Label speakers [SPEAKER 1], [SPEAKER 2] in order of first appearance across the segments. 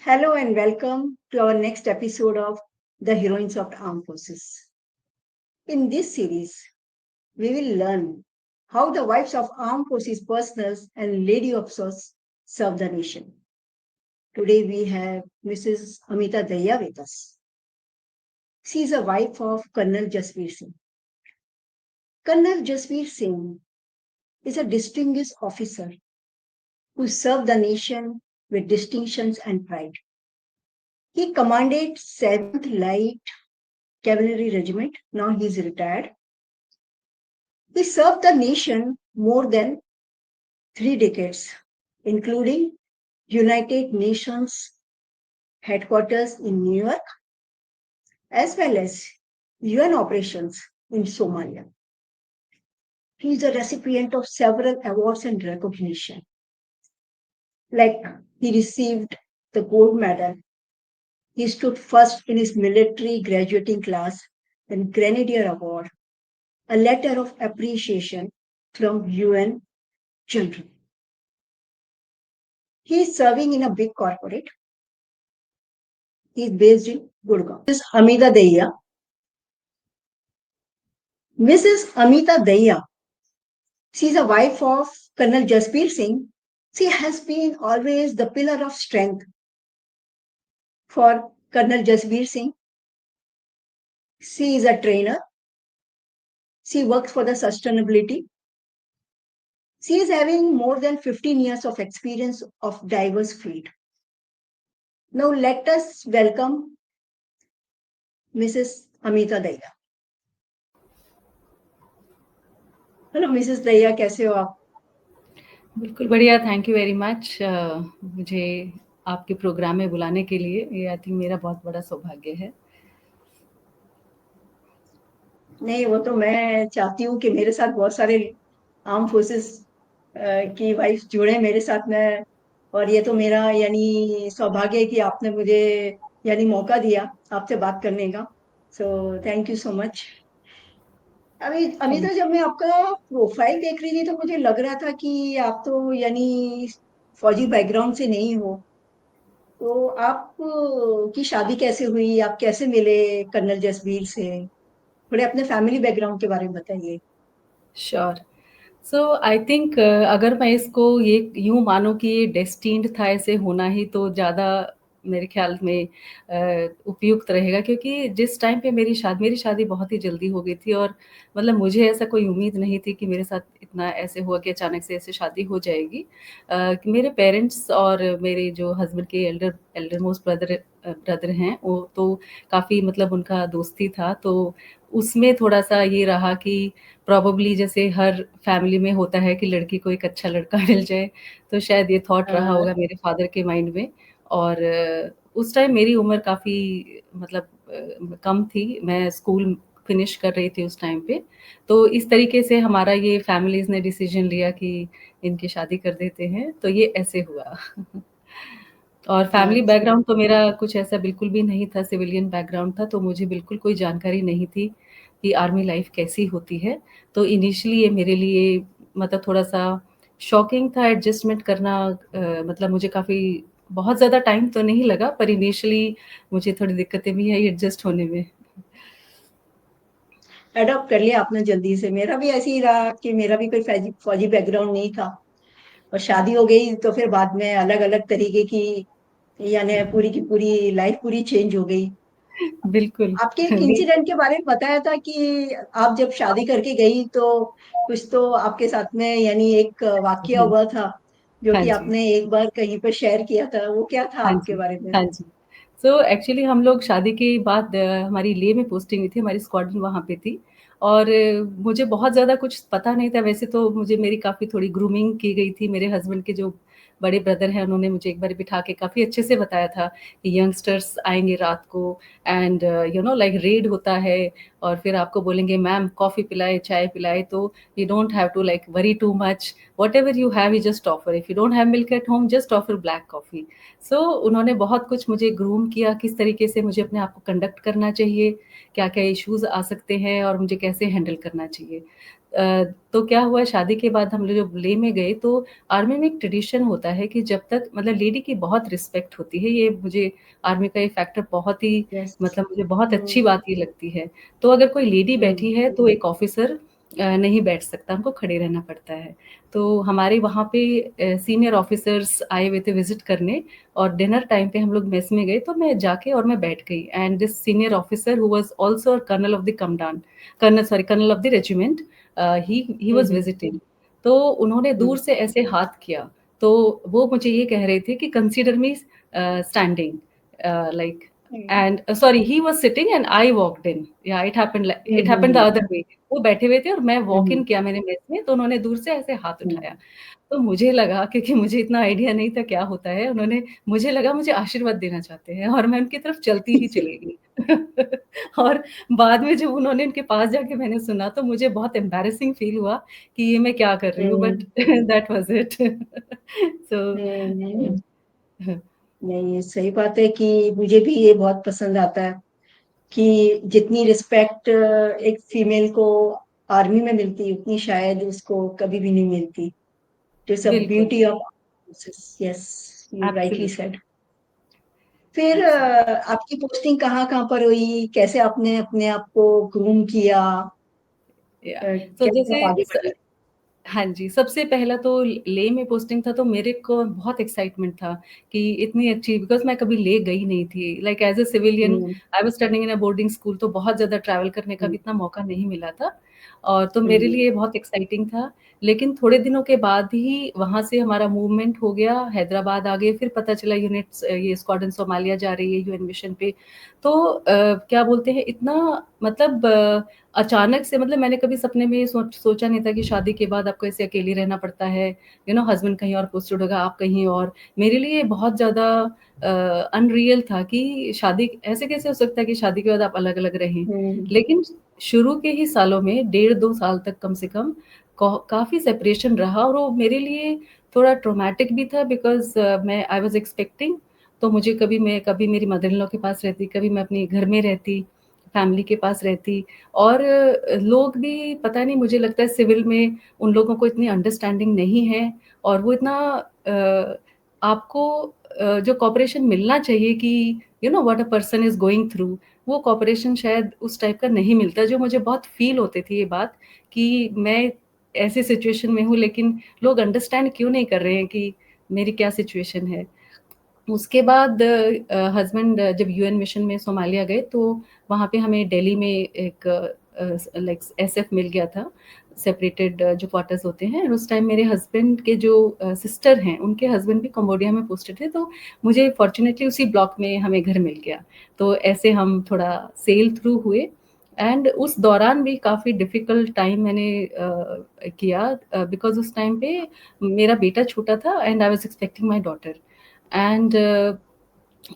[SPEAKER 1] Hello and welcome to our next episode of The Heroines of Armed Forces. In this series, we will learn how the wives of armed forces personnel and lady officers serve the nation. Today we have Mrs. Amita Daya with us. She is a wife of Colonel Jasveer Singh. Colonel Jasveer Singh is a distinguished officer who served the nation with distinctions and pride. He commanded 7th Light Cavalry Regiment. Now he is retired. He served the nation more than 3 decades, including United Nations headquarters in New York, as well as UN operations in Somalia. He is a recipient of several awards and recognition. Like he received the gold medal. He stood first in his military graduating class and Grenadier Award, a letter of appreciation from UN General. He is serving in a big corporate. He is based in Gurgaon. This is Amita Daya. Mrs. Amita Daya. She is a wife of Colonel Jasbir Singh. She has been always the pillar of strength for Colonel Jasbir Singh. She is a trainer. She works for the sustainability. She is having more than 15 years of experience of diverse field. Now let us welcome Mrs. Amita Daya. Hello Mrs Daya, कैसे हो आप?
[SPEAKER 2] बिल्कुल बढ़िया, thank you very much मुझे आपके programme में बुलाने के लिए। ये आई थिंक मेरा बहुत बड़ा सौभाग्य है।
[SPEAKER 1] नहीं, वो तो मैं चाहती हूँ कि मेरे साथ बहुत सारे आर्म फोर्सेस की वाइफ जुड़े मेरे साथ में, और ये तो मेरा यानी सौभाग्य है कि आपने मुझे यानी मौका दिया आपसे बात करने का। So thank you so much. अभी तो जब मैं आपका प्रोफाइल देख रही थी तो मुझे लग रहा था कि आप तो यानी फौजी बैकग्राउंड से नहीं हो। तो आप की शादी कैसे हुई, आप कैसे मिले कर्नल जसबीर से? थोड़े अपने फैमिली बैकग्राउंड के बारे में बताइए।
[SPEAKER 2] श्योर। सो आई थिंक अगर मैं इसको ये यूँ मानूँ कि ये डेस्टिन्ड था ऐसे होना ही, तो ज़्यादा मेरे ख़्याल में उपयुक्त रहेगा, क्योंकि जिस टाइम पे मेरी शादी बहुत ही जल्दी हो गई थी, और मतलब मुझे ऐसा कोई उम्मीद नहीं थी कि मेरे साथ इतना ऐसे हुआ कि अचानक से ऐसे शादी हो जाएगी। कि मेरे पेरेंट्स और मेरे जो हस्बैंड के एल्डर मोस्ट ब्रदर हैं, वो तो काफ़ी मतलब उनका दोस्ती था, तो उसमें थोड़ा-सा ये रहा कि प्रोबेबली जैसे हर फैमिली में होता है कि लड़की को एक अच्छा लड़का मिल जाए, तो शायद ये थॉट रहा होगा मेरे फादर के माइंड में। और उस टाइम मेरी उम्र काफ़ी मतलब कम थी, मैं स्कूल फिनिश कर रही थी उस टाइम पे। तो इस तरीके से हमारा ये फैमिलीज़ ने डिसीज़न लिया कि इनकी शादी कर देते हैं, तो ये ऐसे हुआ। और फैमिली
[SPEAKER 1] अच्छा।
[SPEAKER 2] बैकग्राउंड तो मेरा कुछ ऐसा बिल्कुल भी नहीं था, सिविलियन बैकग्राउंड था, तो मुझे बिल्कुल कोई जानकारी नहीं थी कि आर्मी लाइफ़ कैसी होती है। तो इनिशियली ये मेरे लिए मतलब थोड़ा-सा शॉकिंग था एडजस्टमेंट करना। मतलब मुझे काफ़ी बहुत ज़्यादा टाइम तो नहीं लगा, पर इनिशियली मुझे थोड़ी दिक्कतें भी आई एडजस्ट होने में।
[SPEAKER 1] एडॉप्ट कर लिया आपने जल्दी से। मेरा भी ऐसे ही रहा कि मेरा भी कोई फौजी बैकग्राउंड नहीं था, और शादी हो गई तो फिर बाद में अलग अलग तरीके की यानी पूरी की पूरी लाइफ पूरी चेंज हो गई।
[SPEAKER 2] बिल्कुल।
[SPEAKER 1] आपके एक इंसिडेंट के बारे में बताया था कि आप जब शादी करके गई तो कुछ तो आपके साथ में यानी एक वाकया
[SPEAKER 2] जी,
[SPEAKER 1] हुआ था जो
[SPEAKER 2] हाँ
[SPEAKER 1] कि
[SPEAKER 2] जी।
[SPEAKER 1] आपने एक बार कहीं पर शेयर किया था। वो क्या था
[SPEAKER 2] हाँ
[SPEAKER 1] आपके
[SPEAKER 2] जी,
[SPEAKER 1] बारे में?
[SPEAKER 2] हाँ जी। सो एक्चुअली हम लोग शादी के बाद हमारी लेह में पोस्टिंग हुई थी, हमारी स्क्वाड्रन वहाँ पे थी, और मुझे बहुत ज़्यादा कुछ पता नहीं था। वैसे तो मुझे मेरी काफ़ी थोड़ी ग्रूमिंग की गई थी। मेरे हस्बैंड के जो बड़े ब्रदर हैं, उन्होंने मुझे एक बार बिठा के काफ़ी अच्छे से बताया था कि यंगस्टर्स आएँगे रात को, and you know like red होता है, और फिर आपको बोलेंगे मैम कॉफ़ी पिलाएँ, चाय पिलाएँ, तो you don't have to like worry too much, whatever you have you just offer, if you don't have milk at home just offer black coffee. So उन्होंने बहुत कुछ मुझे ग्रूम किया, किस तरीके से मुझे अपने आप को कंडक्ट करना चाहिए, क्या-क्या इश्यूज़ आ सकते हैं और मुझे कैसे हैंडल करना चाहिए। तो क्या हुआ शादी के बाद हम लोग जब लेह में गए तो आर्मी में एक ट्रेडिशन होता है कि जब तक मतलब लेडी की बहुत रिस्पेक्ट होती है, ये मुझे आर्मी का ये फैक्टर बहुत ही
[SPEAKER 1] यस।
[SPEAKER 2] मतलब मुझे बहुत अच्छी
[SPEAKER 1] हम्म।
[SPEAKER 2] बात ये लगती है। तो अगर कोई लेडी
[SPEAKER 1] हम्म।
[SPEAKER 2] बैठी है तो एक ऑफिसर नहीं बैठ सकता, हमको खड़े रहना पड़ता है। तो हमारे वहाँ पे सीनियर ऑफिसर्स आए हुए थे विजिट करने और डिनर टाइम पे हम लोग मेस में गए तो मैं जाके और मैं बैठ गई and this senior officer who was also colonel of the command, colonel of the regiment, he was
[SPEAKER 1] hmm.
[SPEAKER 2] Visiting. तो उन्होंने दूर
[SPEAKER 1] हम्म।
[SPEAKER 2] से ऐसे हाथ किया, तो वो मुझे ये कह रहे थे कि consider me standing like and sorry he was sitting and I walked in, या it happened the
[SPEAKER 1] hmm.
[SPEAKER 2] Other way. वो बैठे हुए थे और मैं वॉक इन
[SPEAKER 1] हम्म।
[SPEAKER 2] किया मैंने मेस में, तो उन्होंने दूर से ऐसे हाथ उठाया।
[SPEAKER 1] हम्म।
[SPEAKER 2] तो मुझे लगा, क्योंकि मुझे इतना आइडिया नहीं था क्या होता है, उन्होंने मुझे लगा मुझे आशीर्वाद देना चाहते हैं और मैं उनकी तरफ चलती ही चली गई। और बाद में जब उन्होंने उनके पास जाके मैंने सुना तो मुझे बहुत एम्बैरेसिंग फील हुआ कि ये मैं क्या कर रही हूँ, but
[SPEAKER 1] hmm.
[SPEAKER 2] That was it. So
[SPEAKER 1] नहीं, नहीं, ये सही बात है कि मुझे भी ये बहुत पसंद आता है कि जितनी रिस्पेक्ट एक फीमेल को आर्मी में मिलती उतनी शायद उसको कभी भी नहीं मिलती। इट्स अ
[SPEAKER 2] बिल्कुल,
[SPEAKER 1] beauty of, yes, you rightly
[SPEAKER 2] absolutely,
[SPEAKER 1] said. फिर
[SPEAKER 2] एब्सोल्युटली।
[SPEAKER 1] आपकी पोस्टिंग कहाँ कहाँ पर हुई, कैसे आपने अपने आप को ग्रूम किया,
[SPEAKER 2] या तो
[SPEAKER 1] कैसे
[SPEAKER 2] जैसे
[SPEAKER 1] आप आगे बढ़ी?
[SPEAKER 2] हाँ जी, सबसे पहला तो लेह में पोस्टिंग था तो मेरे को बहुत एक्साइटमेंट था कि इतनी अच्छी, बिकॉज़ मैं कभी लेह गई नहीं थी। Like as a civilian
[SPEAKER 1] hmm.
[SPEAKER 2] I was studying in a boarding school, तो बहुत ज़्यादा ट्रैवल करने का भी
[SPEAKER 1] हम्म।
[SPEAKER 2] इतना मौका नहीं मिला था और तो मेरे
[SPEAKER 1] हम्म।
[SPEAKER 2] लिए बहुत एक्साइटिंग था। लेकिन थोड़े दिनों के बाद ही वहाँ से हमारा मूवमेंट हो गया, हैदराबाद आ गए, फिर पता चला यूनिट्स ये स्क्वाड्रन सोमालिया जा रही है यूएन मिशन पे। तो क्या बोलते हैं इतना मतलब अचानक से, मतलब मैंने कभी सपने में ये सोचा नहीं था कि शादी के बाद आपको ऐसे अकेले रहना पड़ता है, हस्बैंड कहीं और पोस्टेड होगा, आप कहीं और। मेरे लिए बहुत ज़्यादा अनरियल था कि शादी ऐसे कैसे हो सकता है कि शादी के बाद आप अलग-अलग रहें।
[SPEAKER 1] हम्म।
[SPEAKER 2] लेकिन शुरू के ही सालों में, डेढ़ 2 साल तक कम से कम काफ़ी सेपरेशन रहा और वो मेरे लिए थोड़ा ट्रॉमेटिक भी था, बिकॉज़ मैं आई वाज़ एक्सपेक्टिंग, तो मुझे कभी मेरी मदर इन लॉ के पास रहती, कभी मैं अपने घर में रहती, फैमिली के पास रहती। और लोग भी पता नहीं, मुझे लगता है सिविल में उन लोगों को इतनी अंडरस्टैंडिंग नहीं है और वो इतना आपको जो कोऑपरेशन मिलना चाहिए कि what a person is going through, वो कोऑपरेशन शायद उस टाइप का नहीं मिलता, जो मुझे बहुत फ़ील होती थी ये बात कि मैं ऐसी सिचुएशन में हूँ, लेकिन लोग अंडरस्टैंड क्यों नहीं कर रहे हैं कि मेरी क्या सिचुएशन है। उसके बाद हस्बैंड जब यूएन मिशन में सोमालिया गए तो वहाँ पे हमें दिल्ली में एक लाइक एसएफ मिल गया था, सेपरेटेड जो क्वार्टर्स होते हैं। और उस टाइम मेरे हस्बैंड के जो सिस्टर हैं, उनके हस्बैंड भी कंबोडिया में पोस्टेड थे, तो मुझे फॉर्चुनेटली उसी ब्लॉक में हमें घर मिल गया। तो ऐसे हम थोड़ा सेल थ्रू हुए एंड उस दौरान भी काफ़ी डिफ़िकल्ट टाइम मैंने किया, बिकॉज़ उस टाइम पे मेरा बेटा छोटा था and I was expecting my daughter. And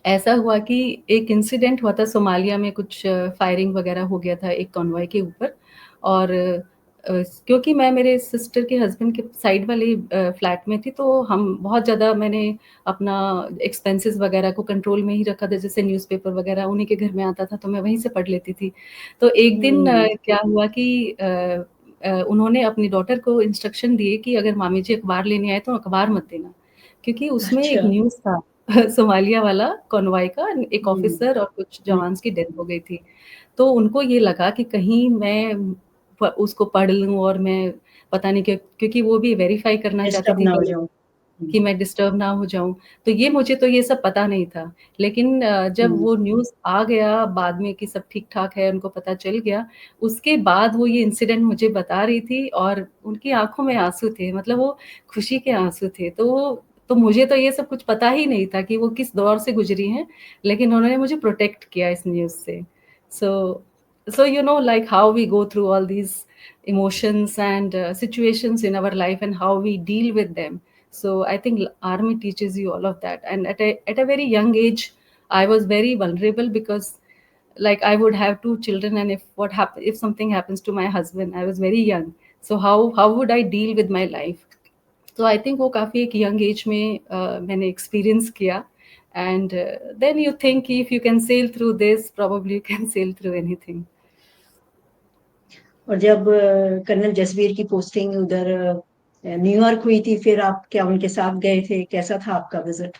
[SPEAKER 2] ऐसा हुआ कि एक इंसिडेंट हुआ था सोमालिया में, कुछ फायरिंग वगैरह हो गया था एक कॉन्वॉय के ऊपर। और क्योंकि मैं मेरे सिस्टर के हस्बैंड के साइड वाले फ्लैट में थी, तो हम बहुत ज़्यादा मैंने अपना एक्सपेंसेस वगैरह को कंट्रोल में ही रखा था, जैसे न्यूज़पेपर वगैरह उन्हीं के घर में आता था तो मैं वहीं से पढ़ लेती थी। तो एक दिन
[SPEAKER 1] हम्म।
[SPEAKER 2] क्या हुआ कि उन्होंने अपनी डॉटर को इंस्ट्रक्शन दिए कि अगर मामी जी अखबार लेने आए तो अखबार मत देना, क्योंकि उसमें एक
[SPEAKER 1] अच्छा।
[SPEAKER 2] न्यूज़ था सोमालिया वाला कॉन्वॉय का, एक
[SPEAKER 1] हम्म।
[SPEAKER 2] ऑफिसर और कुछ
[SPEAKER 1] हम्म।
[SPEAKER 2] जवान्स की डेथ हो गई थी। तो उनको ये लगा कि कहीं मैं उसको पढ़ लूँ और मैं पता नहीं क्या, क्योंकि वो भी वेरीफाई करना चाहती
[SPEAKER 1] डिस्टर्ब
[SPEAKER 2] थी
[SPEAKER 1] ना हो जाऊं।
[SPEAKER 2] कि मैं डिस्टर्ब ना हो जाऊँ। तो ये मुझे तो ये सब पता नहीं था। लेकिन जब
[SPEAKER 1] हम्म।
[SPEAKER 2] वो न्यूज़ आ गया बाद में कि सब ठीक-ठाक है, उनको पता चल गया, उसके बाद वो ये इंसिडेंट मुझे बता रही थी और उनकी आँखों में आँसू थे, मतलब वो खुशी के आँसू थे। तो मुझे तो ये सब कुछ पता ही नहीं था कि वो किस दौर से गुज़री हैं, लेकिन उन्होंने मुझे प्रोटेक्ट किया इस न्यूज़ से। सो like how we go through all these emotions and situations in our life and how we deal with them. So I think army teaches you all of that. And at a very young age, I was very vulnerable because like I would have two children, and if something happens to my husband, I was very young. So how would I deal with my life? तो I think वो काफ़ी एक young age में मैंने experience किया। And then you think if you can sail through this, probably you can sail through anything.
[SPEAKER 1] और जब colonel Jasvir की पोस्टिंग उधर न्यूयॉर्क हुई थी, फिर आप क्या उनके साथ गए थे? कैसा था आपका विजिट?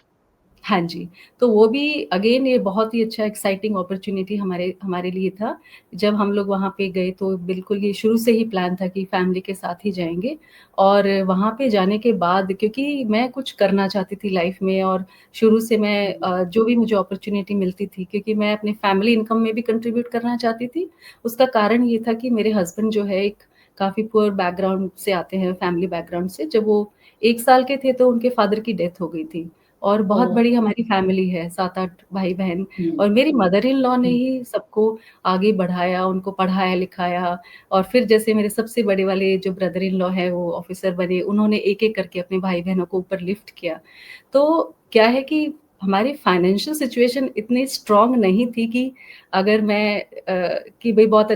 [SPEAKER 2] हाँ जी, तो वो भी अगेन ये बहुत ही अच्छा एक्साइटिंग अपॉर्च्युनिटी हमारे हमारे लिए था। जब हम लोग वहाँ पे गए तो बिल्कुल ये शुरू से ही प्लान था कि फैमिली के साथ ही जाएँगे और वहाँ पे जाने के बाद क्योंकि मैं कुछ करना चाहती थी लाइफ़ में और शुरू से मैं जो भी मुझे अपॉर्च्युनिटी मिलती थी क्योंकि मैं अपने फैमिली इनकम में भी कंट्रीब्यूट करना चाहती थी। उसका कारण ये था कि मेरे हस्बैंड जो है एक काफ़ी पुअर बैकग्राउंड से आते हैं, फैमिली बैकग्राउंड से। जब वो 1 साल के थे तो उनके फादर की डेथ हो गई थी। और बहुत
[SPEAKER 1] ओह,
[SPEAKER 2] बड़ी हमारी फैमिली है, 7-8 भाई-बहन
[SPEAKER 1] हम्म,
[SPEAKER 2] और मेरी मदर इन लॉ ने
[SPEAKER 1] हम्म,
[SPEAKER 2] ही सबको आगे बढ़ाया, उनको पढ़ाया-लिखाया और फिर जैसे मेरे सबसे बड़े वाले जो ब्रदर इन लॉ हैं, वो ऑफ़िसर बने, उन्होंने एक-एक करके अपने भाई-बहनों को ऊपर लिफ्ट किया। तो क्या है कि हमारी फाइनेंशियल सिचुएशन इतनी स्ट्रॉन्ग नहीं थी कि अगर मैं कि भई बहुत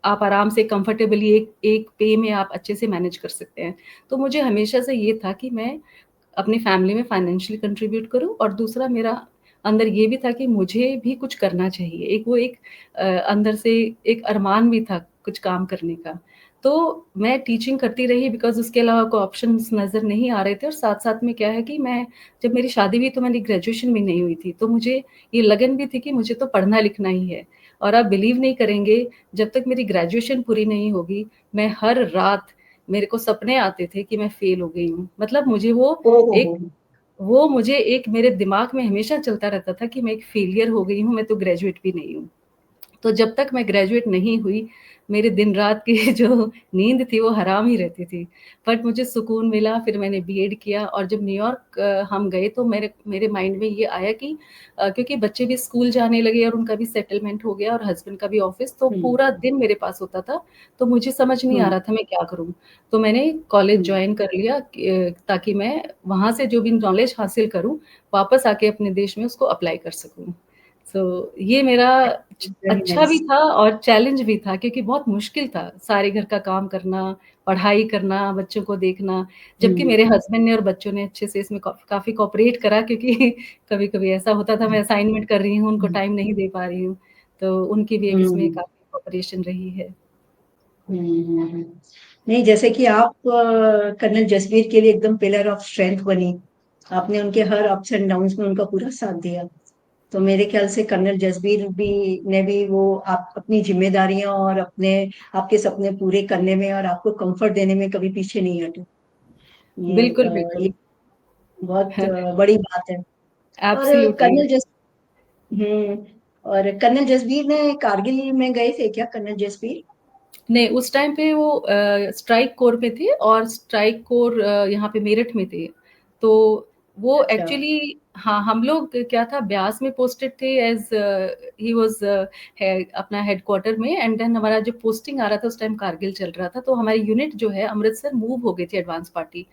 [SPEAKER 2] आप आराम से कंफर्टेबली एक एक पे में आप अच्छे से मैनेज कर सकते हैं। तो मुझे हमेशा से ये था कि मैं अपनी फैमिली में फाइनेंशियली कंट्रीब्यूट करूँ और दूसरा मेरा अंदर ये भी था कि मुझे भी कुछ करना चाहिए। एक अंदर से एक अरमान भी था कुछ काम करने का। तो मैं टीचिंग करती रही बिकॉज़ उसके अलावा कोई ऑप्शंस नज़र नहीं आ रहे थे और साथ-साथ में क्या है कि मैं जब मेरी शादी हुई तो मेरी ग्रेजुएशन भी नहीं हुई थी। तो मुझे ये लगन भी थी कि मुझे तो पढ़ना-लिखना ही है और आप बिलीव नहीं करेंगे, जब तक मेरी ग्रेजुएशन पूरी नहीं होगी, मैं हर रात मेरे को सपने आते थे कि मैं फ़ेल हो गई हूँ। मतलब मुझे
[SPEAKER 1] ओह हो,
[SPEAKER 2] वो मुझे एक मेरे दिमाग में हमेशा चलता रहता था कि मैं एक फेलियर हो गई हूँ, मैं तो ग्रेजुएट भी नहीं हूँ। तो जब तक मैं ग्रेजुएट नहीं हुई, मेरे दिन-रात की जो नींद थी वो हराम ही रहती थी। बट मुझे सुकून मिला, फिर मैंने बीएड किया और जब न्यूयॉर्क हम गए तो मेरे मेरे माइंड में ये आया कि क्योंकि बच्चे भी स्कूल जाने लगे और उनका भी सेटलमेंट हो गया और हस्बैंड का भी ऑफ़िस, तो
[SPEAKER 1] हम्म,
[SPEAKER 2] पूरा दिन मेरे पास होता था, तो मुझे समझ नहीं आ
[SPEAKER 1] हम्म,
[SPEAKER 2] रहा था मैं क्या करूँ? तो मैंने कॉलेज
[SPEAKER 1] हम्म,
[SPEAKER 2] जॉइन कर लिया ताकि मैं वहाँ से जो भी नॉलेज हासिल करूँ, वापस आके अपने देश में उसको अप्लाई कर सकूँ। सो ये मेरा
[SPEAKER 1] वेरी
[SPEAKER 2] अच्छा भी
[SPEAKER 1] नाइस।
[SPEAKER 2] था और चैलेंज भी था क्योंकि बहुत मुश्किल था, सारे घर का काम करना, पढ़ाई करना, बच्चों को देखना। जबकि
[SPEAKER 1] हम्म,
[SPEAKER 2] मेरे हस्बैंड ने और बच्चों ने अच्छे से इसमें काफ़ी कोऑपरेट करा क्योंकि कभी-कभी ऐसा होता था मैं असाइनमेंट कर रही हूँ, उनको
[SPEAKER 1] हम्म,
[SPEAKER 2] टाइम नहीं दे पा रही हूँ, तो उनकी भी एक इसमें
[SPEAKER 1] हम्म,
[SPEAKER 2] काफ़ी कोऑपरेशन रही है।
[SPEAKER 1] हम्म। नहीं, जैसे कि आप कर्नल जसवीर के लिए एकदम पिलर ऑफ स्ट्रेंथ बनी। आपने उनके हर अप्स एंड डाउन्स में उनका पूरा साथ दिया। तो मेरे ख्याल से कर्नल जसबीर भी ने भी वो आप अपनी जिम्मेदारियां और अपने आपके सपने पूरे करने में और आपको कंफर्ट देने में कभी पीछे नहीं हटे।
[SPEAKER 2] बिल्कुल,
[SPEAKER 1] ये
[SPEAKER 2] बिल्कुल।
[SPEAKER 1] बहुत बड़ी बात है। और
[SPEAKER 2] एब्सोल्यूटली।
[SPEAKER 1] कर्नल जस हम्म और कर्नल जसबीर ने कारगिल में गए थे क्या, कर्नल जसबीर?
[SPEAKER 2] नहीं, उस टाइम पे वो स्ट्राइक कोर में थे और स्ट्राइक कोर यहाँ पे मेरठ में थे। तो वो
[SPEAKER 1] अच्छा।
[SPEAKER 2] एक्चुअली हाँ, हम लोग क्या था ब्यास में पोस्टेड थे एज़ ही वाज़ अपना हेडक्वार्टर में एंड देन हमारा जो पोस्टिंग आ रहा था उस टाइम कारगिल चल रहा था, तो हमारी यूनिट जो है अमृतसर मूव हो गई थी एडवांस पार्टी।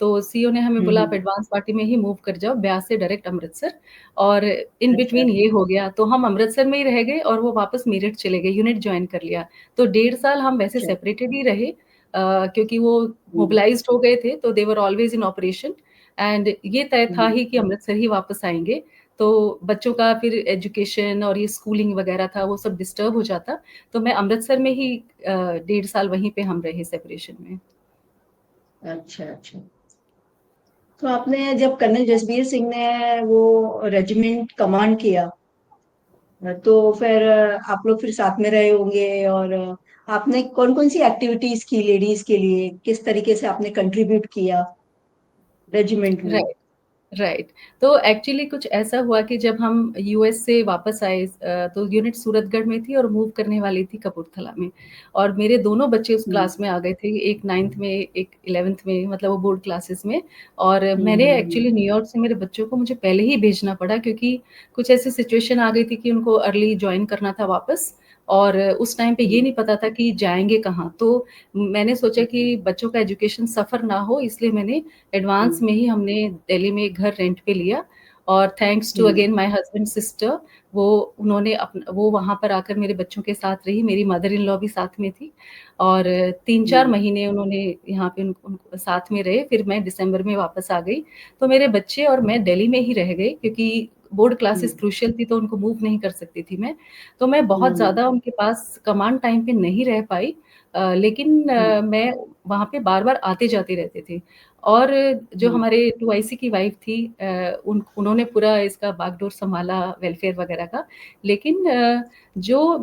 [SPEAKER 2] तो सीईओ ने हमें बोला आप
[SPEAKER 1] हम्म।
[SPEAKER 2] एडवांस पार्टी में ही मूव कर जाओ, ब्यास से डायरेक्ट अमृतसर और इन
[SPEAKER 1] अच्छा।
[SPEAKER 2] बिटवीन ये हो गया, तो हम अमृतसर में ही रह गए और वो वापस मेरठ चले गए, यूनिट जॉइन कर लिया। तो 1.5 साल हम वैसे
[SPEAKER 1] अच्छा।
[SPEAKER 2] सेपरेटेड ही रहे क्योंकि वो
[SPEAKER 1] हम्म,
[SPEAKER 2] मोबिलाइज़्ड हो गए थे, तो दे वर ऑलवेज़ इन ऑपरेशन एंड ये तय था
[SPEAKER 1] हम्म,
[SPEAKER 2] ही कि अमृतसर ही वापस आएँगे। तो बच्चों का फिर एजुकेशन और ये स्कूलिंग वगैरह था, वो सब डिस्टर्ब हो जाता। तो मैं अमृतसर में ही 1.5 साल वहीं पे हम रहे सेपरेशन में।
[SPEAKER 1] अच्छा, अच्छा। तो आपने जब कर्नल जसबीर सिंह ने वो रेजिमेंट कमांड किया, तो फिर आप लोग फिर साथ में रहे होंगे, और आपने कौन कौन सी एक्टिविटीज की लेडीज के लिए, किस तरीके से आपने कंट्रीब्यूट किया रेजिमेंट में?
[SPEAKER 2] राइट। राइट। तो एक्चुअली कुछ ऐसा हुआ कि जब हम यूएस से वापस आए तो यूनिट सूरतगढ़ में थी और मूव करने वाली थी कपूरथला में और मेरे दोनों बच्चे उस
[SPEAKER 1] हम्म,
[SPEAKER 2] क्लास में आ गए थे, एक 9th में, एक 11th में, मतलब वो बोर्ड क्लासेस में और मैंने
[SPEAKER 1] हम्म,
[SPEAKER 2] एक्चुअली न्यूयॉर्क से मेरे बच्चों को मुझे पहले ही भेजना पड़ा क्योंकि कुछ ऐसी सिचुएशन आ गई थी कि उनको अर्ली जॉइन करना था वापस और उस टाइम पे ये
[SPEAKER 1] हम्म,
[SPEAKER 2] नहीं पता था कि जाएँगे कहाँ। तो मैंने सोचा कि बच्चों का एजुकेशन सफ़र ना हो इसलिए मैंने एडवांस
[SPEAKER 1] हम्म,
[SPEAKER 2] में ही हमने दिल्ली में एक घर रेंट पे लिया और thanks to
[SPEAKER 1] hmm,
[SPEAKER 2] again my husband sister वो उन्होंने वो वहाँ पर आकर मेरे बच्चों के साथ रही, मेरी मदर इन लॉ भी साथ में थी और 3-4
[SPEAKER 1] हम्म,
[SPEAKER 2] महीने उन्होंने यहाँ पे उन साथ में रहे, फिर मैं दिसंबर में वापस आ गई। तो मेरे बच्चे और मैं दिल्ली में ही रह गए क्योंकि बोर्ड क्लासेस क्रूशियल थी तो उनको मूव नहीं कर सकती थी मैं। तो मैं बहुत ज़्यादा उनके पास कमांड टाइम पे नहीं रह पाई, लेकिन मैं वहाँ पे बार-बार आते-जाते रहते थे। और जो हमारे 2IC की वाइफ़ थी, उन्होंने पूरा इसका बागडोर सँभाला वेलफेयर वगैरह का। लेकिन जो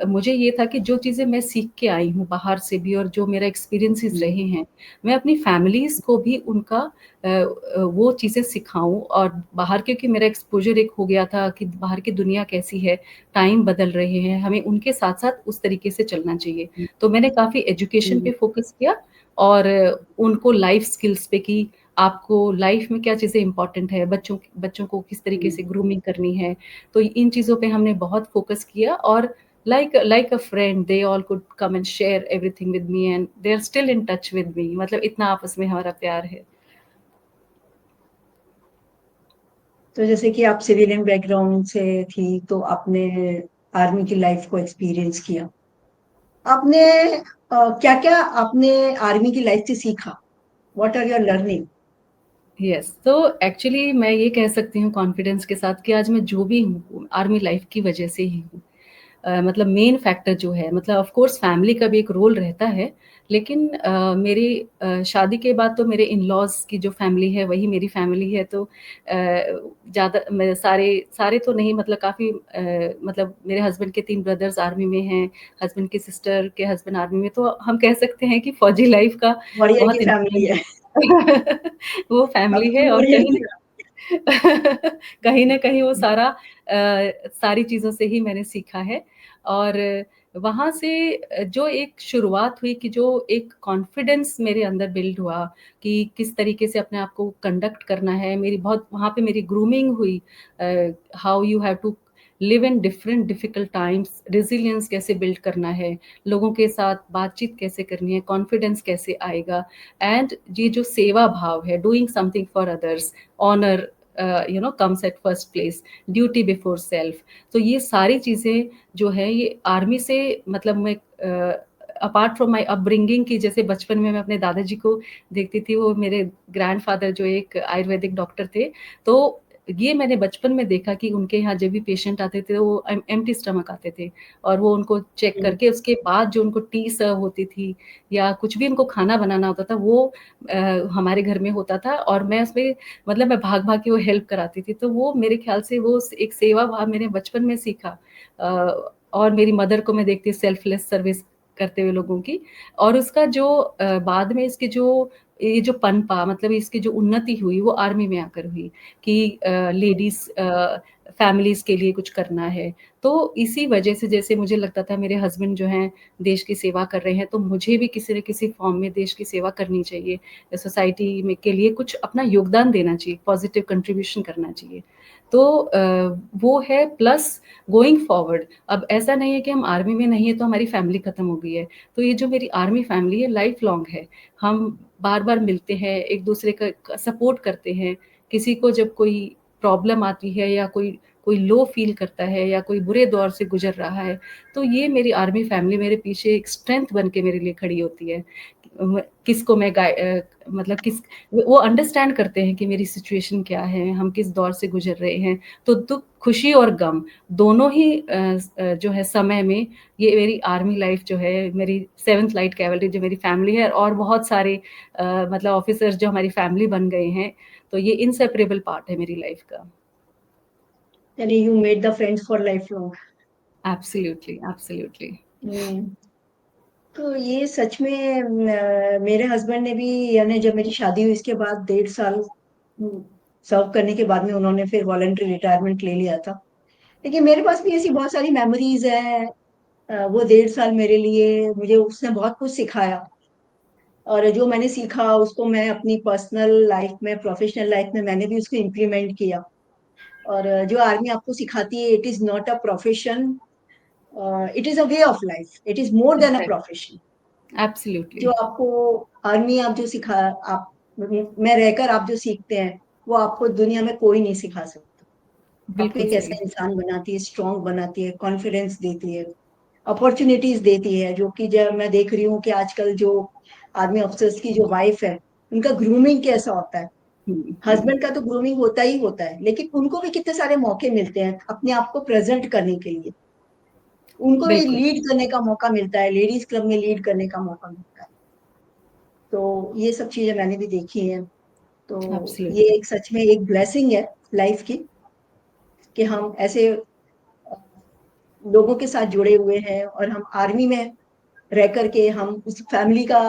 [SPEAKER 2] मुझे ये था कि जो चीज़ें मैं सीख के आई हूँ बाहर से भी और जो मेरा एक्सपीरियंसेस रहे हैं, मैं अपनी फैमिलीज़ को भी उनका वो चीज़ें सिखाऊँ। और बाहर, क्योंकि मेरा एक्सपोज़र एक हो गया था कि बाहर की दुनिया कैसी है, टाइम बदल रहे हैं, हमें उनके साथ-साथ उस तरीके से चलना चाहिए। तो मैंने काफ़ी एजुकेशन पे फ़ोकस किया और उनको लाइफ़ स्किल्स पे कि आपको लाइफ़ में क्या चीज़ें इम्पोर्टेंट है, बच्चों को किस तरीके से ग्रूमिंग करनी है। तो इन चीज़ों पे हमने बहुत फ़ोकस किया और like a friend they all could come and share everything with me and they are still in touch with me, मतलब इतना आपस में हमारा प्यार है।
[SPEAKER 1] तो जैसे कि आप सिविलियन बैकग्राउंड से थी, तो आपने आर्मी की लाइफ को एक्सपीरियंस किया। आपने क्या-क्या आपने आर्मी की लाइफ से सीखा? What are your learning?
[SPEAKER 2] Yes, तो एक्चुअली मैं ये कह सकती हूँ कॉन्फिडेंस के साथ कि आज मैं जो भी हूँ, आर्मी लाइफ की वजह से ही हूँ। मतलब मेन फैक्टर जो है, मतलब ऑफ कोर्स फैमिली का भी एक रोल रहता है, लेकिन मेरी शादी के बाद तो मेरे इन-लॉज़ की जो फैमिली है वही मेरी फैमिली है। तो ज़्यादा मैं सारे सारे तो नहीं, मतलब काफ़ी मतलब मेरे हस्बैंड के 3 ब्रदर्स आर्मी में हैं, हस्बैंड की सिस्टर के हस्बैंड आर्मी में, तो हम कह सकते हैं कि फौजी लाइफ का
[SPEAKER 1] बढ़िया की
[SPEAKER 2] बहुत
[SPEAKER 1] फैमिली
[SPEAKER 2] इन्फ्लुएंस
[SPEAKER 1] है।
[SPEAKER 2] वो फैमिली
[SPEAKER 1] आपकी
[SPEAKER 2] है और
[SPEAKER 1] बढ़िया
[SPEAKER 2] कहीं
[SPEAKER 1] की
[SPEAKER 2] न कहीं न कहीं वो सारा सारी चीज़ों से ही मैंने सीखा है। और वहाँ से जो एक शुरुआत हुई, कि जो एक कॉन्फिडेंस मेरे अंदर बिल्ड हुआ कि किस तरीके से अपने आप को कंडक्ट करना है, मेरी बहुत वहाँ पे मेरी ग्रूमिंग हुई। How you have to live in different difficult times, resilience कैसे बिल्ड करना है, लोगों के साथ बातचीत कैसे करनी है, कॉन्फिडेंस कैसे आएगा। एंड ये जो सेवा भाव है, doing something for others, honour comes at first place, duty before self. तो ये सारी चीज़ें जो है ये आर्मी से, मतलब मैं अपार्ट फ्रॉम माय अपब्रिंगिंग, कि जैसे बचपन में मैं अपने दादाजी को देखती थी, वो मेरे ग्रैंडफ़ादर जो एक आयुर्वेदिक डॉक्टर थे, तो ये मैंने बचपन में देखा कि उनके यहाँ जब भी पेशेंट आते थे, वो एम्प्टी स्टमक आते थे और वो उनको चेक
[SPEAKER 1] हुँ,
[SPEAKER 2] करके उसके बाद जो उनको टी सर्व होती थी या कुछ भी उनको खाना बनाना होता था, वो हमारे घर में होता था और मैं उसमें, मतलब मैं भाग-भाग के वो हेल्प कराती थी। तो वो मेरे ख़्याल से वो एक सेवा भाव मैंने बचपन में सीखा। और मेरी मदर को मैं देखती सेल्फलेस सर्विस करते हुए लोगों की। और उसका जो बाद में इसकी जो ये जो पनपा, मतलब इसकी जो उन्नति हुई वो आर्मी में आकर हुई कि लेडीज़ फैमिलीज़ के लिए कुछ करना है। तो इसी वजह से, जैसे मुझे लगता था मेरे हस्बैंड जो हैं देश की सेवा कर रहे हैं, तो मुझे भी किसी न किसी फ़ॉर्म में देश की सेवा करनी चाहिए। सोसाइटी में के लिए कुछ अपना योगदान देना चाहिए, पॉज़िटिव कंट्रीब्यूशन करना चाहिए। तो वो है, प्लस गोइंग फॉरवर्ड, अब ऐसा नहीं है कि हम आर्मी में नहीं है तो हमारी फैमिली खत्म हो गई है। तो ये जो मेरी आर्मी फैमिली है लाइफ लॉन्ग है। हम बार-बार मिलते हैं, एक-दूसरे का सपोर्ट करते हैं। किसी को जब कोई प्रॉब्लम आती है या कोई कोई लो फ़ील करता है या कोई बुरे दौर से गुज़र रहा है, तो ये मेरी आर्मी फैमिली मेरे पीछे एक स्ट्रेंथ बन के मेरे लिए खड़ी होती है। किसको मैं मतलब वो अंडरस्टैंड करते हैं कि मेरी सिचुएशन क्या है, हम किस दौर से गुज़र रहे हैं। तो दुःख, खुशी और गम दोनों ही जो है समय में, ये मेरी आर्मी लाइफ़ जो है, मेरी 7th लाइट कैवलरी जो मेरी फैमिली है और बहुत सारे मतलब ऑफ़िसर्स जो हमारी फैमिली बन गए हैं, तो ये इनसेपरेबल पार्ट है मेरी लाइफ़ का।
[SPEAKER 1] यानी you made the friends for life long.
[SPEAKER 2] Absolutely, absolutely.
[SPEAKER 1] हुँ। तो ये सच में मेरे हस्बैंड ने भी, यानी जब मेरी शादी हुई इसके बाद 1.5 साल सर्व करने के बाद में उन्होंने फिर वॉलंटरी रिटायरमेंट ले लिया था। लेकिन मेरे पास भी ऐसी बहुत सारी मेमोरीज़ हैं। वो 1.5 साल मेरे लिए, मुझे उसने बहुत कुछ सिखाया और जो मैंने सीखा उसको मैं अपनी पर्सनल लाइफ में, प्रोफेशनल लाइफ में मैंने भी उसको इम्प्लीमेंट किया। और जो आर्मी आपको सिखाती है, it is not a profession, it is a way of life, it is more than a
[SPEAKER 2] exact
[SPEAKER 1] profession.
[SPEAKER 2] Absolutely.
[SPEAKER 1] जो आपको आर्मी आप जो सिखा आप में रहकर आप जो सीखते हैं, वो आपको दुनिया में कोई नहीं सिखा सकता। आपको
[SPEAKER 2] बिल्कुल
[SPEAKER 1] एक
[SPEAKER 2] सही।
[SPEAKER 1] ऐसा इंसान बनाती है, स्ट्रॉन्ग बनाती है, कॉन्फिडेंस देती है, अपॉर्च्युनिटीज़ देती है, जो कि जब मैं देख रही हूँ कि आजकल जो आर्मी ऑफिसर्स की जो वाइफ है, उनका ग्रूमिंग कैसा होता है। हस्बैंड का तो ग्रूमिंग होता ही होता है, लेकिन उनको भी कितने सारे मौके मिलते हैं अपने आप को प्रेजेंट करने के लिए। उनको भी
[SPEAKER 2] बिल्कुल,
[SPEAKER 1] लीड करने का मौका मिलता है, लेडीज क्लब में लीड करने का मौका मिलता है। तो ये सब चीजें मैंने भी देखी हैं। तो ये
[SPEAKER 2] एब्सोल्युटली।
[SPEAKER 1] एक सच में एक ब्लेसिंग है लाइफ की, कि हम ऐसे लोगों के साथ जुड़े हुए हैं, और हम आर्मी में रह करके हम उस फैमिली का,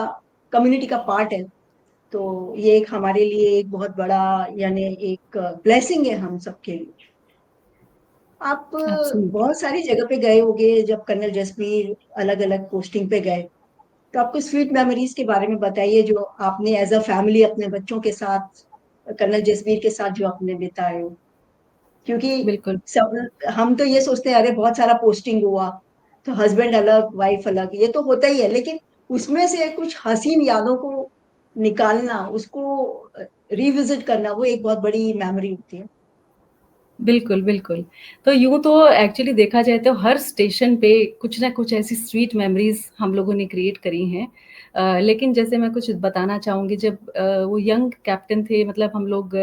[SPEAKER 1] कम्युनिटी का पार्ट है। तो ये एक हमारे लिए एक बहुत बड़ा, यानी एक ब्लेसिंग है हम सबके लिए। आप
[SPEAKER 2] एब्सोल्युटली।
[SPEAKER 1] बहुत सारी जगह पे गए होंगे जब कर्नल जसवीर अलग अलग पोस्टिंग पे गए, तो आपको स्वीट मेमोरीज के बारे में बताइए जो आपने एज अ फैमिली अपने बच्चों के साथ, कर्नल जसवीर के साथ जो आपने बिताए हो। क्योंकि
[SPEAKER 2] बिल्कुल,
[SPEAKER 1] सब, हम तो ये सोचते हैं अरे बहुत सारा पोस्टिंग हुआ तो हस्बैंड अलग वाइफ अलग, ये तो होता ही है, लेकिन उसमें से कुछ हसीन यादों को निकालना, उसको रिविजिट करना, वो एक बहुत बड़ी मेमोरी होती है।
[SPEAKER 2] बिल्कुल, बिल्कुल। तो यूँ तो एक्चुअली देखा जाए तो हर स्टेशन पे कुछ न कुछ ऐसी स्वीट मेमोरीज़ हम लोगों ने क्रिएट करी हैं। लेकिन जैसे मैं कुछ बताना चाहूँगी, जब वो यंग कैप्टन थे, मतलब हम लोग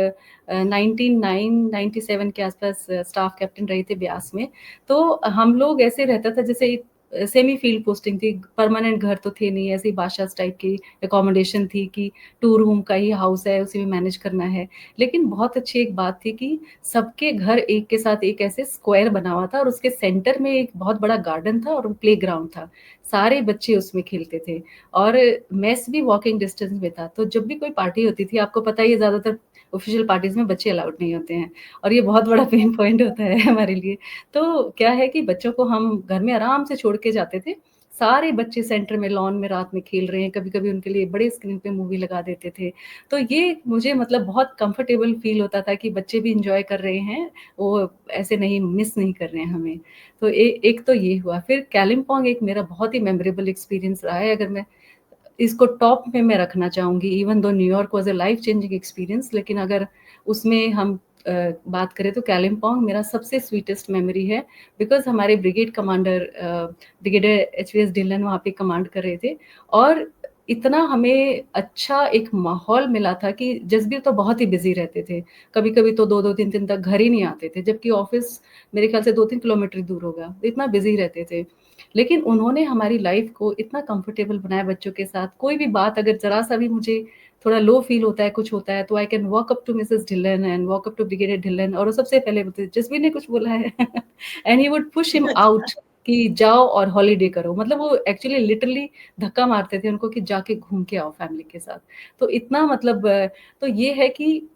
[SPEAKER 2] 1997 के आस-पास स्टाफ कैप्टन रहे थे ब्यास में। तो हम लोग ऐसे रहता था जैसे सेमी फील्ड पोस्टिंग थी, परमानेंट घर तो थे नहीं, ऐसे ही बादशाह टाइप की अकोमोडेशन थी कि 2 रूम का ही हाउस है, उसी में मैनेज करना है। लेकिन बहुत अच्छी एक बात थी कि सबके घर एक के साथ एक ऐसे स्क्वायर बना हुआ था, और उसके सेंटर में एक बहुत बड़ा गार्डन था और प्लेग्राउंड था। सारे बच्चे उसमें खेलते थे, और मेस भी वॉकिंग डिस्टेंस में था। तो जब भी कोई पार्टी होती थी, आपको पता ही है ज़्यादातर ऑफिशियल पार्टीज़ में बच्चे अलाउड नहीं होते हैं, और ये बहुत बड़ा पेन पॉइंट होता है हमारे लिए। तो क्या है कि बच्चों को हम घर में आराम से छोड़ के जाते थे। सारे बच्चे सेंटर में लॉन में रात में खेल रहे हैं, कभी-कभी उनके लिए बड़े स्क्रीन पे मूवी लगा देते थे। तो ये मुझे मतलब बहुत कंफर्टेबल फ़ील होता था कि बच्चे भी एन्जॉय कर रहे हैं, वो ऐसे नहीं मिस नहीं कर रहे हैं हमें। तो एक तो ये हुआ, फिर कालिम्पोंग एक मेरा बहुत ही मेमोरेबल एक्सपीरियंस रहा है, अगर मैं इसको टॉप में मैं रखना चाहूँगी। Even though New York was a life changing experience, लेकिन अगर उसमें हम बात करें तो कालिम्पोंग मेरा सबसे स्वीटेस्ट मेमोरी है, बिकॉज़ हमारे ब्रिगेड कमांडर ब्रिगेडियर एचवीएस ढिल्लन वहाँ पे कमांड कर रहे थे, और इतना हमें अच्छा एक माहौल मिला था कि जसबीर तो बहुत ही बिज़ी रहते थे। कभी-कभी तो 2-2 3-3 तक घर ही नहीं आते थे, जबकि ऑफ़िस मेरे ख़्याल से 2-3 किलोमीटर दूर होगा, इतना बिज़ी रहते थे। लेकिन उन्होंने हमारी लाइफ़ को इतना कंफर्टेबल बनाया बच्चों के साथ। कोई भी बात अगर ज़रा-सा भी मुझे थोड़ा लो फ़ील होता है, कुछ होता है, तो I can walk up to Mrs Dhillon and walk up to brigadier Dhillon, और वो सबसे पहले बोलते, "जसबीर ने कुछ बोला है?" And he would push him
[SPEAKER 1] अच्छा।
[SPEAKER 2] आउट कि जाओ और हॉलिडे करो। मतलब वो एक्चुअली लिटरली धक्का मारते थे उनको कि जाके घूम के आओ फैमिली के साथ। तो इतना मतलब तो ये है कि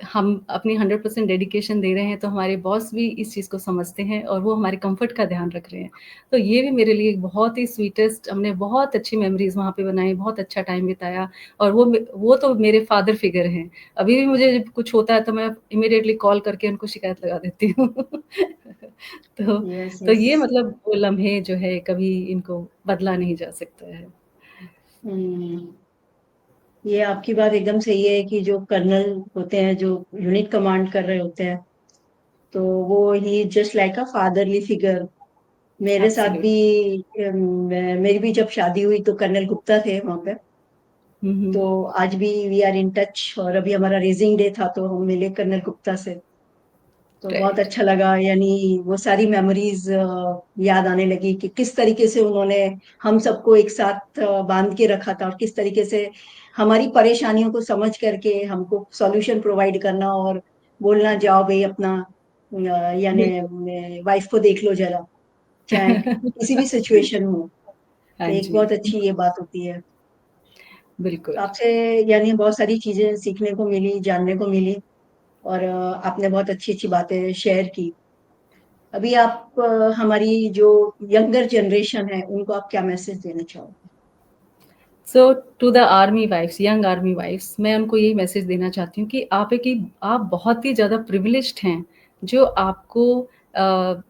[SPEAKER 2] हम अपनी 100% डेडिकेशन दे रहे हैं, तो हमारे बॉस भी इस चीज़ को समझते हैं और वो हमारे कम्फर्ट का ध्यान रख रहे हैं। तो ये भी मेरे लिए एक बहुत ही स्वीटेस्ट, हमने बहुत अच्छी मेमोरीज़ वहाँ पे बनाई, बहुत अच्छा टाइम बिताया, और वो तो मेरे फादर फिगर हैं। अभी भी मुझे जब कुछ होता है तो मैं इमीडिएटली कॉल करके उनको शिकायत लगा देती हूँ। तो
[SPEAKER 1] यस,
[SPEAKER 2] तो
[SPEAKER 1] यस।
[SPEAKER 2] ये मतलब वो लम्हे जो है कभी इनको बदला नहीं जा सकता है।
[SPEAKER 1] हम्म, ये आपकी बात एकदम सही है कि जो कर्नल होते हैं, जो यूनिट कमांड कर रहे होते हैं, तो वो ही just like a fatherly figure. मेरे साथ भी,
[SPEAKER 2] एब्सोल्यूट।
[SPEAKER 1] मेरी भी जब शादी हुई तो कर्नल गुप्ता थे वहां पे।
[SPEAKER 2] हुँ, हुँ।
[SPEAKER 1] तो आज भी वी आर इन टच, और अभी हमारा रेजिंग डे था तो हम मिले कर्नल गुप्ता से। तो बहुत
[SPEAKER 2] राइट।
[SPEAKER 1] अच्छा लगा, यानी वो सारी मेमोरीज याद आने लगी कि किस तरीके से उन्होंने हम सबको एक साथ बांध के रखा था, और किस तरीके से हमारी परेशानियों को समझ करके हमको सॉल्यूशन प्रोवाइड करना, और बोलना जाओ भाई अपना,
[SPEAKER 2] बिल्कुल।
[SPEAKER 1] यानी वाइफ को देख लो जरा, चाहे किसी भी सिचुएशन हो।
[SPEAKER 2] हाँ
[SPEAKER 1] तो एक
[SPEAKER 2] जी,
[SPEAKER 1] बहुत अच्छी ये बात होती है। तो
[SPEAKER 2] बिल्कुल।
[SPEAKER 1] आपसे यानी बहुत सारी चीजें सीखने को मिली, जानने को मिली, और आपने बहुत अच्छी अच्छी बातें शेयर की। अभी आप हमारी जो यंगर जनरेशन है उनको आप क्या मैसेज देना चाहोगे?
[SPEAKER 2] So to the army wives, young army wives, मैं उनको यही मैसेज देना चाहती हूँ कि आप बहुत ही ज़्यादा प्रिविलेज्ड हैं, जो आपको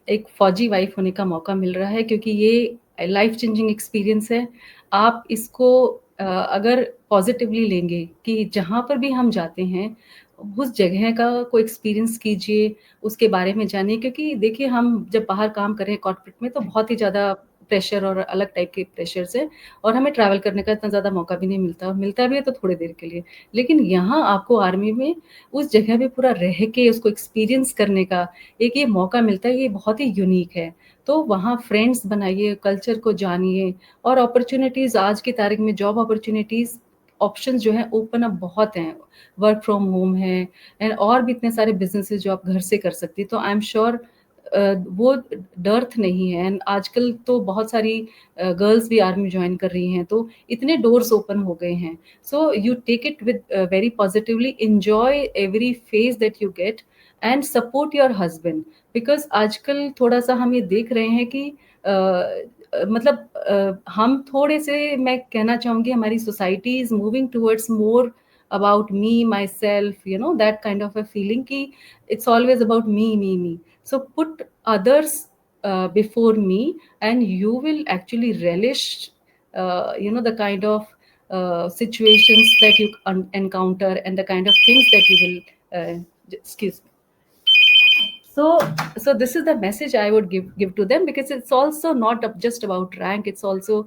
[SPEAKER 2] एक फ़ौजी वाइफ़ होने का मौका मिल रहा है, क्योंकि ये लाइफ़ चेंजिंग एक्सपीरियंस है। आप इसको अगर पॉज़िटिवली लेंगे कि जहाँ पर भी हम जाते हैं, उस जगह का को एक्सपीरियंस कीजिए, उसके बारे में जानिए, क्योंकि देखिए हम जब बाहर काम कर रहे हैं कॉर्पोरेट में, तो बहुत ही ज़्यादा प्रेशर और अलग टाइप के प्रेशर से, और हमें ट्रैवल करने का इतना ज़्यादा मौका भी नहीं मिलता, मिलता भी है तो थोड़ी देर के लिए। लेकिन यहाँ आपको आर्मी में उस जगह पे पूरा रह के उसको एक्सपीरियंस करने का एक ये मौका मिलता है, ये बहुत ही यूनिक है। तो वहाँ फ्रेंड्स बनाइए, कल्चर को जानिए, और अपॉर्च्युनिटीज़ आज की तारीख में जॉब अपॉर्च्युनिटीज़ ऑप्शंस जो हैं ओपन अप बहुत हैं। वर्क फ्रॉम होम है, एंड और भी इतने सारे बिज़नेसेस जो आप घर से कर सकती हैं। तो आई एम श्योर वो डर्थ नहीं है। एंड आजकल तो बहुत सारी गर्ल्स भी आर्मी ज्वाइन कर रही हैं, तो इतने डोर्स ओपन हो गए हैं। So you take it with very positively, enjoy every phase that you get, and support your husband. Because आजकल थोड़ा-सा हम ये देख रहे हैं कि मतलब हम थोड़े से, मैं कहना चाहूँगी हमारी society is moving towards more about me, myself, you know that kind of a feeling कि it's always about me. So put others before me, and you will actually relish, the kind of situations that you encounter, and the kind of things that you will, excuse me. So this is the message I would give to them, because it's also not just about rank, it's also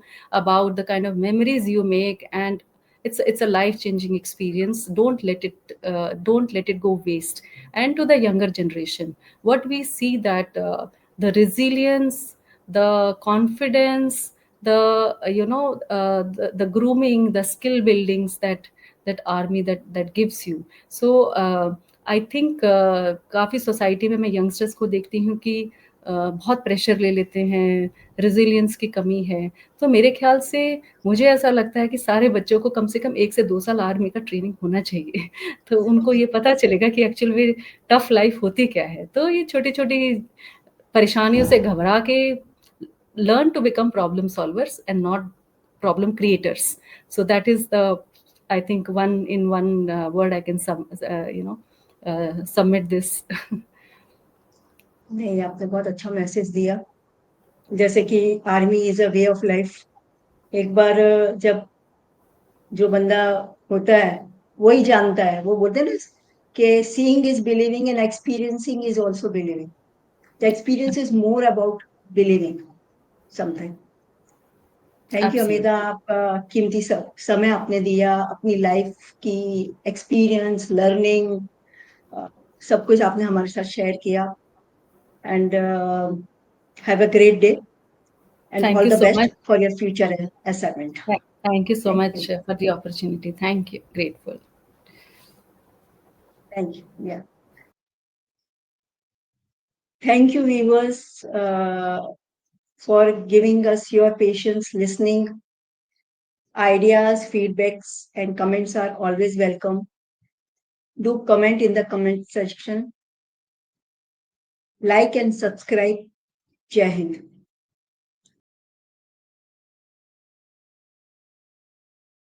[SPEAKER 2] about the kind of memories you make, and it's a life changing experience. Don't let it go waste. And to the younger generation, what we see that the resilience, the confidence, the grooming, the skill buildings that army that gives you. So I think काफ़ी society में मैं youngsters को देखती हूँ कि बहुत pressure ले लेते हैं, रेज़िलियंस की कमी है। तो मेरे ख़्याल से मुझे ऐसा लगता है कि सारे बच्चों को कम से कम 1 से 2 साल आर्मी का ट्रेनिंग होना चाहिए। तो उनको ये पता चलेगा कि एक्चुअल में टफ़ लाइफ़ होती क्या है। तो ये छोटी-छोटी परेशानियों से घबरा के learn to become problem solvers and not problem creators. So that is the, I think, one word I can submit this.
[SPEAKER 1] नहीं, आपने बहुत अच्छा मैसेज दिया। जैसे कि army is a way of life. एक बार जब जो बंदा होता है वही जानता है, वो बोलते हैं ना कि seeing is believing and experiencing is also believing. The experience is more about believing something. Thank you
[SPEAKER 2] Absolutely.
[SPEAKER 1] Amita, आपका कीमती समय आपने दिया, अपनी लाइफ की एक्सपीरियंस, लर्निंग, सब कुछ आपने हमारे साथ शेयर किया। And have a great day and
[SPEAKER 2] Thank
[SPEAKER 1] all
[SPEAKER 2] you
[SPEAKER 1] the
[SPEAKER 2] so
[SPEAKER 1] best
[SPEAKER 2] much.
[SPEAKER 1] for your future assignment.
[SPEAKER 2] Thank you so
[SPEAKER 1] Thank
[SPEAKER 2] much
[SPEAKER 1] you.
[SPEAKER 2] for the opportunity. Thank you. Grateful.
[SPEAKER 1] Thank you. Yeah. Thank you, viewers, for giving us your patience, listening. Ideas, feedbacks, and comments are always welcome. Do comment in the comment section. Like and subscribe. Jai Hind.